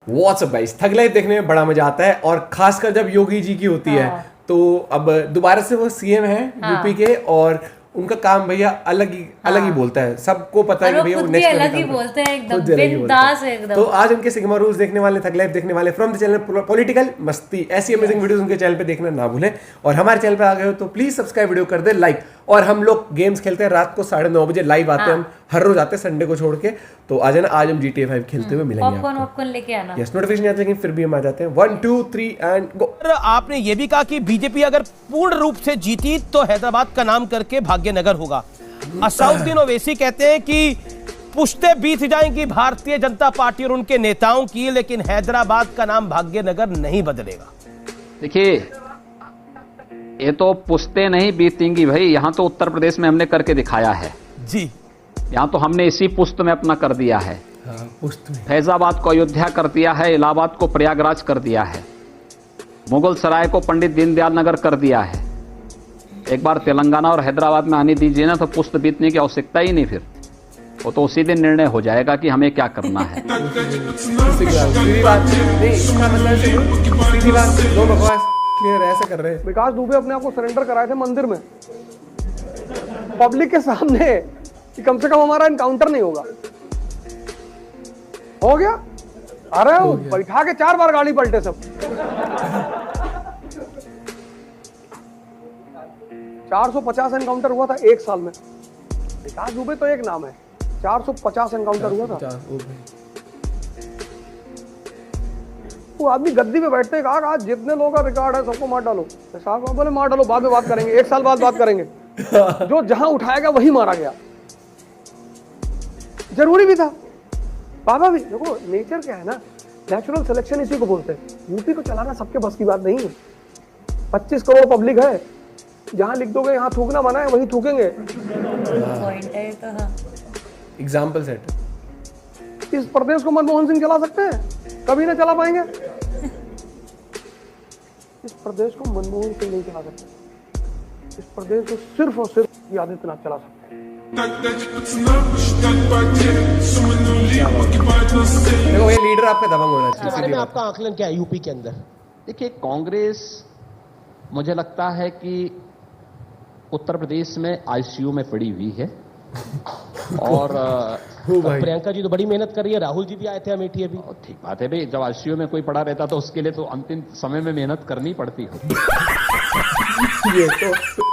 WhatsApp guys, थग life देखने में बड़ा मजा आता है और खासकर जब योगी जी की होती है तो अब दोबारा से वो सीएम है यूपी के और उनका काम भैया अलग ही बोलता है। सबको पता है कि भैया वो नेक्स्ट अलग ही बोलते हैं, एकदम बिंदास एकदम। तो आज उनके सिग्मा रूल्स देखने वाले, थग लाइफ देखने वाले फ्रॉम द चैनल पॉलिटिकल मस्ती। ऐसी अमेजिंग वीडियोस उनके चैनल पे देखना ना भूलें और हमारे चैनल पे आ गए हो तो प्लीज सब्सक्राइब, वीडियो कर दे लाइक। और हम लोग गेम्स खेलते हैं रात को 9:30 बजे लाइव आते हैं हम हर रोज आते हैं संडे को छोड़ के। तो आ जाना, आज हम GTA 5 खेलते हुए मिलेंगे आपको। पॉपकॉर्न लेके आना। यस, नोटिफिकेशन नहीं आते लेकिन फिर भी हम आ जाते हैं। 1 2 3 एंड गो। आपने ये भी कहा कि बीजेपी अगर पूर्ण रूप से जीती तो हैदराबाद का नाम करके भाग्यनगर होगा। असाउद्दीन ओवैसी कहते हैं कि पुश्ते बीत जाएंगी भारतीय जनता पार्टी और उनके नेताओं की, लेकिन हैदराबाद का नाम भाग्यनगर नहीं बदलेगा। देखिए, ये तो पुश्ते नहीं बीतेंगी भाई, यहां तो उत्तर प्रदेश में हमने करके दिखाया है जी। यहां तो हमने इसी पुश्त में अपना कर दिया है। पुश्त में फैजाबाद को अयोध्या कर दिया है, इलाहाबाद को प्रयागराज कर दिया है, मुगल सराय को पंडित दीनदयाल नगर कर दिया है। एक बार तेलंगाना और हैदराबाद में आने दीजिए ना, तो पुश्त बीतने की आवश्यकता ही नहीं, फिर वो तो उसी दिन निर्णय हो जाएगा कि हमें क्या करना है। ऐसा कर रहे हैं। विकास दुबे अपने आप को सरेंडर कराए थे मंदिर में पब्लिक के सामने कि कम से कम हमारा एनकाउंटर नहीं होगा। हो गया? अरे बैठा के 4 बार गाड़ी पलटे सब। 450 एनकाउंटर हुआ था 1 साल में। विकास दुबे तो एक नाम है, 450 एनकाउंटर हुआ था। वो आदमी गद्दी पे बैठते कहा आज जितने लोगों का रिकॉर्ड है सबको मार डालो। साहब बोले मार डालो, बाद में बात करेंगे, 1 साल बाद बात करेंगे। जो जहां उठाएगा वही मारा गया। जरूरी भी था। बाबा भी देखो, नेचर क्या है ना, नेचुरल सिलेक्शन इसी को बोलते हैं। यूपी को चलाना सबके बस की बात नहीं है। 25 करोड़ पब्लिक है, जहां लिख दोगे यहाँ थूकना मना है वही थूकेंगे। Example set. इस प्रदेश को मनमोहन सिंह चला सकते हैं? कभी ना चला पाएंगे। इस प्रदेश को मनमोहन सिंह नहीं चला सकते। इस प्रदेश को सिर्फ और सिर्फ आदित्यनाथ चला सकते हैं। देखो, ये लीडर आपका दबंग होना चाहिए। बारे में आपका आकलन क्या है यूपी के अंदर? देखिए, कांग्रेस मुझे लगता है कि उत्तर प्रदेश में आईसीयू में पड़ी हुई है और प्रियंका जी तो बड़ी मेहनत कर रही है, राहुल जी भी आए थे अमेठी अभी। ठीक बात है भाई, जब आईसीयू में कोई पड़ा रहता तो उसके लिए तो अंतिम समय में मेहनत करनी पड़ती है। ये तो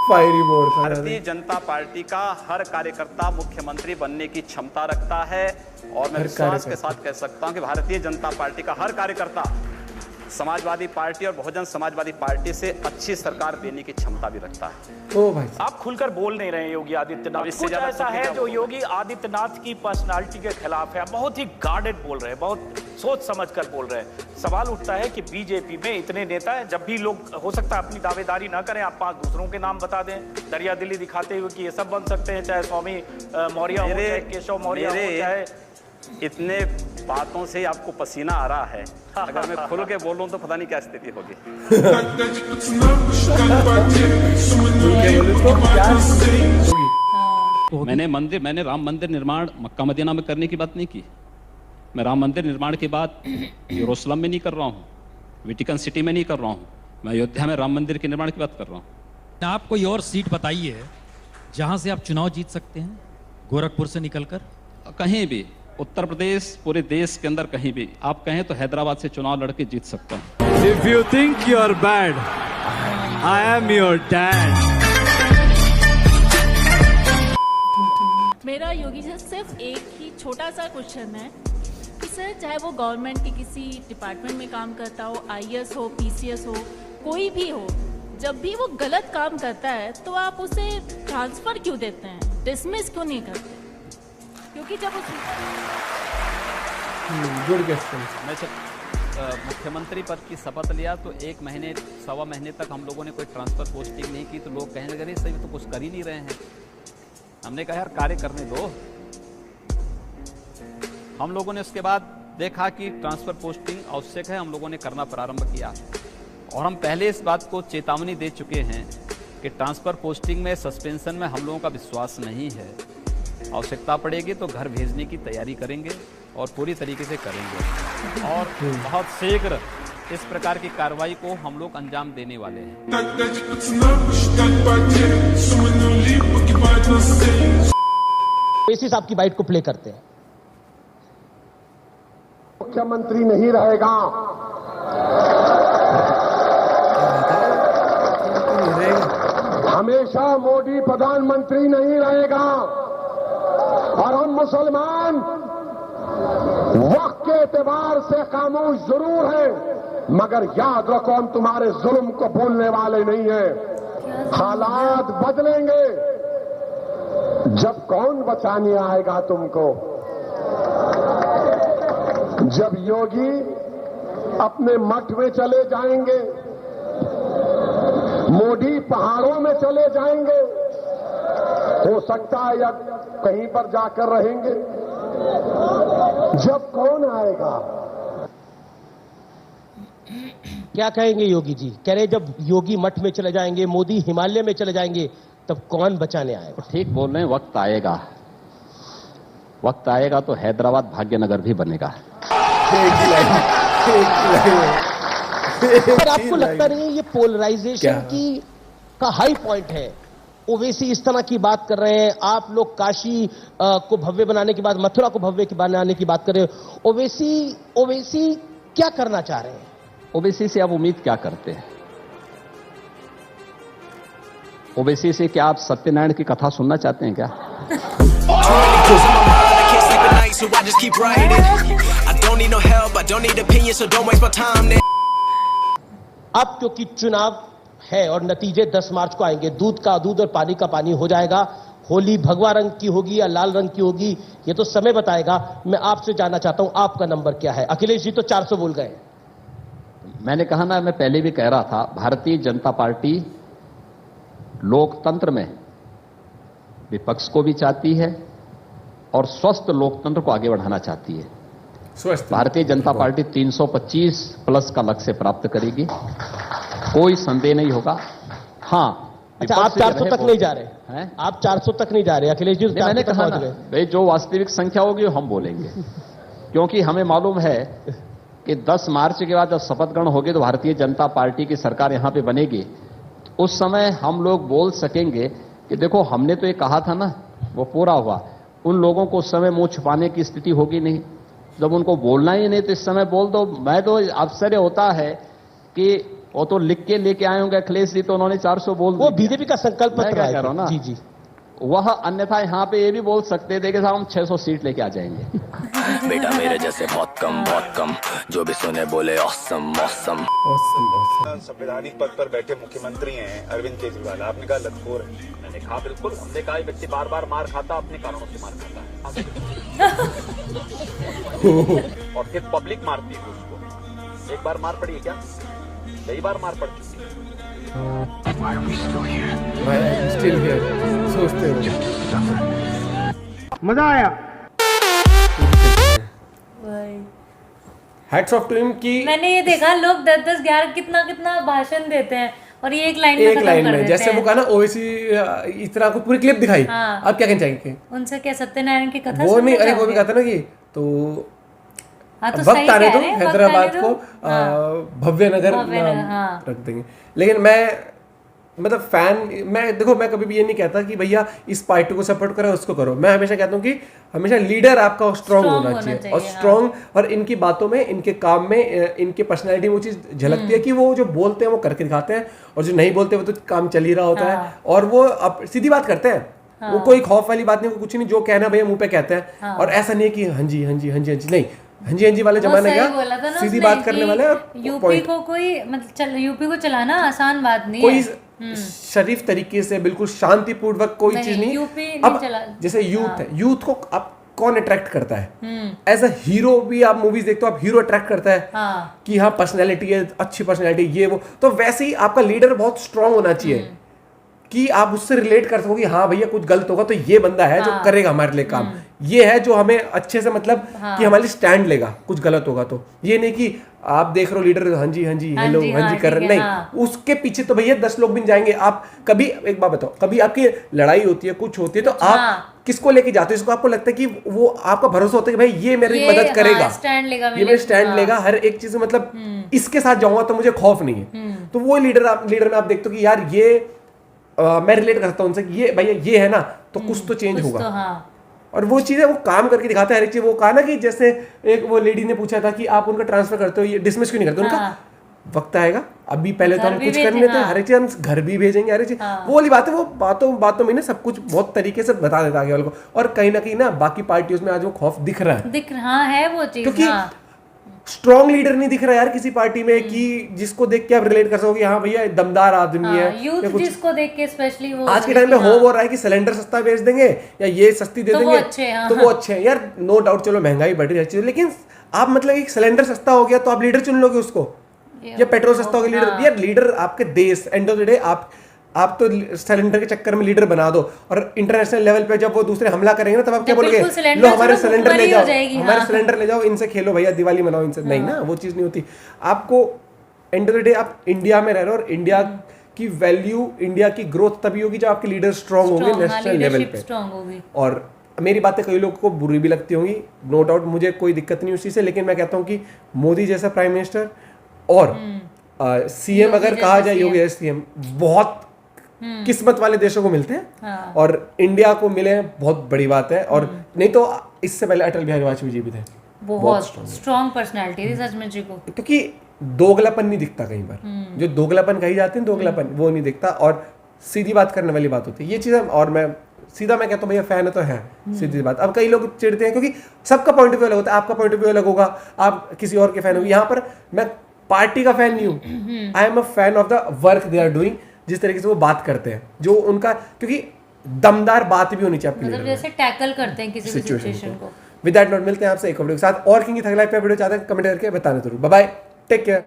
फायरी मोड था। भारतीय जनता पार्टी का हर कार्यकर्ता मुख्यमंत्री बनने की क्षमता रखता है और मैं विश्वास के साथ कह सकता हूं कि भारतीय जनता पार्टी का हर कार्यकर्ता समाजवादी पार्टी और बहुजन समाजवादी पार्टी से अच्छी सरकार देने की क्षमता भी रखता है। ओ भाई, आप खुलकर बोल नहीं रहे योगी आदित्यनाथ। इससे कुछ ज्यादा ऐसा है जो योगी आदित्यनाथ की पर्सनालिटी के खिलाफ है। बहुत ही गार्डेड बोल रहे हैं, बहुत सोच समझ कर बोल रहे हैं। सवाल उठता है कि बीजेपी में इतने नेता हैं, जब भी लोग हो सकता है अपनी दावेदारी ना करें, आप 5 दूसरों के नाम बता दें दरिया दिल्ली दिखाते हुए कि ये सब बन सकते हैं, चाहे स्वामी मौर्य हो, चाहे केशव मौर्य हो, चाहे इतने बातों से आपको पसीना आ रहा है। अगर मैं खुल के बोलूं तो पता नहीं क्या स्थिति होगी। मैंने राम मंदिर निर्माण मक्का मदीना में करने की बात नहीं की। मैं राम मंदिर निर्माण की बात यरूशलेम में नहीं कर रहा हूँ, वेटिकन सिटी में नहीं कर रहा हूँ, मैं अयोध्या में राम मंदिर के निर्माण की बात कर रहा हूँ। आप कोई और सीट बताइए जहां से आप चुनाव जीत सकते हैं, गोरखपुर से निकलकर? कहीं भी उत्तर प्रदेश, पूरे देश के अंदर कहीं भी आप कहें तो हैदराबाद से चुनाव लड़के जीत सकता हूँ। If you think you're bad, I am your dad. मेरा योगी जी सिर्फ एक ही छोटा सा क्वेश्चन है कि सर, चाहे वो गवर्नमेंट के किसी डिपार्टमेंट में काम करता हो, IAS हो, PCS हो, कोई भी हो, जब भी वो गलत काम करता है तो आप उसे ट्रांसफर क्यों देते हैं, डिसमिस क्यों नहीं करते? क्योंकि जब गुड क्वेश्चन। मैं मुख्यमंत्री पद की शपथ लिया तो 1 महीने 1.25 महीने तक हम लोगों ने कोई ट्रांसफर पोस्टिंग नहीं की, तो लोग कहने लगे सही तो कुछ कर ही नहीं रहे हैं। हमने कहा यार कार्य करने दो। हम लोगों ने उसके बाद देखा कि ट्रांसफर पोस्टिंग आवश्यक है, हम लोगों ने करना प्रारंभ किया और हम पहले इस बात को चेतावनी दे चुके हैं कि ट्रांसफर पोस्टिंग में सस्पेंशन में हम लोगों का विश्वास नहीं है। आवश्यकता पड़ेगी तो घर भेजने की तैयारी करेंगे और पूरी तरीके से करेंगे। और बहुत शीघ्र इस प्रकार की कार्रवाई को हम लोग अंजाम देने वाले हैं। ओवैसी साहब की बाइट को प्ले करते हैं। मुख्यमंत्री नहीं रहेगा, हमेशा मोदी प्रधानमंत्री नहीं रहेगा, और हम मुसलमान वक्त के एतबार से खामोश जरूर हैं, मगर याद रखो हम तुम्हारे जुल्म को भूलने वाले नहीं हैं। हालात बदलेंगे, जब कौन बचाने आएगा तुमको? जब योगी अपने मठ में चले जाएंगे, मोदी पहाड़ों में चले जाएंगे, हो सकता है या कहीं पर जाकर रहेंगे, जब कौन आएगा? क्या कहेंगे योगी जी? कह रहे जब योगी मठ में चले जाएंगे, मोदी हिमालय में चले जाएंगे, तब कौन बचाने आएगा? ठीक बोल रहे हैं, वक्त आएगा, वक्त आएगा तो हैदराबाद भाग्यनगर भी बनेगा। और आपको लगता नहीं है ये पोलराइजेशन का हाई पॉइंट है? ओवैसी इस तरह की बात कर रहे हैं, आप लोग काशी को भव्य बनाने की बात, मथुरा को भव्य बनाने की बात कर रहे हो। ओवैसी क्या करना चाह रहे हैं? ओवैसी से आप उम्मीद क्या करते हैं? ओवैसी से क्या आप सत्यनारायण की कथा सुनना चाहते हैं क्या? अब क्योंकि चुनाव है और नतीजे 10 मार्च को आएंगे, दूध का दूध और पानी का पानी हो जाएगा। होली भगवा रंग की होगी या लाल रंग की होगी, ये तो समय बताएगा। मैं आपसे जानना चाहता हूं, आपका नंबर क्या है? अखिलेश जी तो 400 बोल गए। मैंने कहा ना, मैं पहले भी कह रहा था, भारतीय जनता पार्टी लोकतंत्र में विपक्ष को भी चाहती है और स्वस्थ लोकतंत्र को आगे बढ़ाना चाहती है। भारतीय जनता पार्टी 325 प्लस का लक्ष्य प्राप्त करेगी, कोई संदेह नहीं होगा। हाँ, अच्छा, आप 400 तक नहीं जा रहे हैं? आप 400 तक नहीं जा रहे अखिलेश जी? मैंने कहा ना भाई, जो वास्तविक संख्या होगी हम बोलेंगे, क्योंकि हमें मालूम है कि 10 मार्च के बाद जब शपथ ग्रहण होगी तो भारतीय जनता पार्टी की सरकार यहां पे बनेगी। उस समय हम लोग बोल सकेंगे कि देखो हमने तो ये कहा था ना, वो पूरा हुआ। उन लोगों को उस समय मुंह छुपाने की स्थिति होगी नहीं। जब उनको बोलना ही नहीं तो इस समय बोल दो। मैं तो आश्चर्य होता है कि वो तो लिख के लेके आए होंगे अखिलेश जी, तो उन्होंने 400 बोल दिया। वो बीजेपी का संकल्प पत्र कह रहा हूं ना। जी जी, वह अन्यथा यहाँ पे ये भी बोल सकते थे कि साहब हम 600 सीट लेके आ जाएंगे। बेटा मेरे जैसे बहुत कम, जो भी सुने बोले ऑसम ऑसम। संवैधानिक पद पर बैठे मुख्यमंत्री हैं अरविंद केजरीवाल, आपने कहा लतखोर है। मैंने कहा बिल्कुल, हमने कहा व्यक्ति बार बार मार खाता, अपने कारणों से मार खाता है और फिर पब्लिक मारती है उसको। एक बार मार पड़ी है क्या? कई बार मार पड़ चुकी है। सोचते हो मजा आया। हैट्स ऑफ टू हिम कि मैंने ये देखा, लोग 10-10, 11 कितना भाषण देते हैं और ये एक लाइन में जैसे वो कहा ना, ओवैसी इस तरह को पूरी क्लिप दिखाई। हाँ। आप क्या कहना चाहेंगे? उनसे क्या सत्यानारायण की कथा वो नहीं, अरे वो भी कहता ना कि तो वक्त आने दो, हैदराबाद को भव्य नगर रख देंगे। लेकिन मैं मतलब मैं कभी भी ये नहीं कहता कि भैया इस पार्टी को सपोर्ट करो, उसको करो। मैं हमेशा कहता हूँ कि हमेशा लीडर आपका स्ट्रांग होना चाहिए और स्ट्रांग, और इनकी बातों में, इनके काम में, इनके पर्सनैलिटी में वो चीज़ झलकती है कि वो जो बोलते हैं वो करके दिखाते हैं, और जो नहीं बोलते वो तो काम चल ही रहा होता है, और वो अब सीधी बात करते हैं। वो कोई खौफ वाली बात नहीं, कुछ नहीं, जो कहना भैया मुंह पे कहते हैं। और ऐसा नहीं है कि हाँ जी हाँ जी हाँ जी हाँ जी, नहीं, हाँ जी वाले जमाने का सीधी बात करने वाले। यूपी को कोई मतलब यूपी को चलाना आसान बात नहीं कोई शरीफ तरीके से, बिल्कुल शांतिपूर्वक कोई चीज नहीं। अब जैसे यूथ है, यूथ को अब कौन अट्रैक्ट करता है? एज अ हीरो भी आप मूवीज देखते हो, आप हीरो अट्रैक्ट करता है कि हाँ पर्सनैलिटी है, अच्छी पर्सनैलिटी, ये वो। तो वैसे ही आपका लीडर बहुत स्ट्रांग होना चाहिए कि आप उससे रिलेट कर सको कि हाँ भैया कुछ गलत होगा तो ये बंदा है जो करेगा हमारे लिए काम। ये है जो हमें अच्छे से मतलब हाँ। कि हमारी स्टैंड लेगा कुछ गलत होगा तो। ये नहीं कि आप देख रहे हो लीडर हाँ जी हेलो हाँ जी कर रहे, नहीं हाँ। उसके पीछे तो भैया 10 लोग भी जाएंगे। आप कभी एक बात बताओ, कभी आपकी लड़ाई होती है कुछ होती है तो आप हाँ। किसको लेके जाते हो? इसको आपको लगता है कि वो आपका भरोसा होता है कि भाई ये मेरी मदद करेगा, स्टैंड लेगा, ये मेरे स्टैंड लेगा हर एक चीज में, मतलब इसके साथ जाऊंगा तो मुझे खौफ नहीं है। तो वो लीडर में आप देखते हो कि यार ये मैं रिलेट करता हूं उनसे कि ये भैया ये है ना तो कुछ तो चेंज होगा। तो हाँ। और वो चीजें वो काम करके दिखाते हैं हर एक चीज। वो कहा ना कि जैसे एक वो लेडी ने पूछा था कि आप उनका ट्रांसफर करते हो, ये डिसमिस क्यों नहीं करते? उनका वक्त आएगा, अभी पहले तो हम कुछ कर लेते हैं, हर एक चीज हम घर भी भेजेंगे, हर एक चीज वो वाली बात है। वो बातों में ना सब कुछ बहुत तरीके से बता देता आगे वाले को। और कहीं ना कहीं ना बाकी पार्टियों में आज वो खौफ दिख रहा है, वो चीज, क्योंकि स्ट्रॉन्ग लीडर नहीं दिख रहा यार किसी पार्टी में कि जिसको देख के आप रिलेट कर सकोगे हाँ भैया दमदार आदमी है। यूथ जिसको देख के स्पेशली वो आज के टाइम में हो रहा है कि सिलेंडर सस्ता बेच देंगे या ये सस्ती दे देंगे तो वो अच्छे हैं यार। नो डाउट, चलो महंगाई बढ़ रही है, लेकिन आप मतलब एक सिलेंडर सस्ता हो गया तो आप लीडर चुन लोगे उसको, या पेट्रोल सस्ता हो गया लीडर। यार लीडर आपके देश एंड ऑफ द डे आप तो सिलेंडर के चक्कर में लीडर बना दो, और इंटरनेशनल लेवल पे जब वो दूसरे हमला करेंगे ना तब आप क्या बोलोगे? लो हमारे सिलेंडर ले जाओ, हमारे सिलेंडर ले जाओ, इनसे खेलो भैया, दिवाली मनाओ इनसे। नहीं ना, वो चीज नहीं होती। आपको एंड ऑफ द डे आप इंडिया में रह रहे हो, और इंडिया की वैल्यू, इंडिया की ग्रोथ तभी होगी जब आपके लीडर स्ट्रांग होंगे नेशनल लेवल पे। और मेरी बातें कई लोगों को बुरी भी लगती होंगी, नो डाउट, मुझे कोई दिक्कत नहीं उसी से, लेकिन मैं कहता हूँ कि मोदी जैसा प्राइम मिनिस्टर और सीएम अगर कहा जाए, योगी जैसा सीएम बहुत किस्मत वाले देशों को मिलते हैं, और इंडिया को मिले बहुत बड़ी बात है। और नहीं तो इससे पहले अटल बिहारी वाजपेयी जी भी थे, बहुत स्ट्रॉन्ग पर्सनालिटी थी सच में जी को। क्योंकि दोगलापन नहीं दिखता कई बार, जो दोगलापन कही जाती है दोगलापन वो नहीं दिखता, और सीधी बात करने वाली बात होती है ये चीज़। और मैं कहता हूँ भैया फैन है तो है, सीधी बात। अब कई लोग चिढ़ते हैं क्योंकि सबका पॉइंट ऑफ व्यू अलग होता है, आपका पॉइंट ऑफ व्यू अलग होगा, आप किसी और के फैन होंगे। यहाँ पर मैं पार्टी का फैन नहीं हूँ, I am a fan of the work they are doing, जिस तरीके से वो बात करते हैं, जो उनका, क्योंकि दमदार बात भी होनी चाहिए आपकी, मतलब जैसे टैकल करते हैं किसी भी सिचुएशन को। विद दैट नोट मिलते हैं आपसे एक वीडियो के साथ, और किंग थग लाइफ पे वीडियो चाहते हैं कमेंट करके बताना जरूर। Bye bye, take care.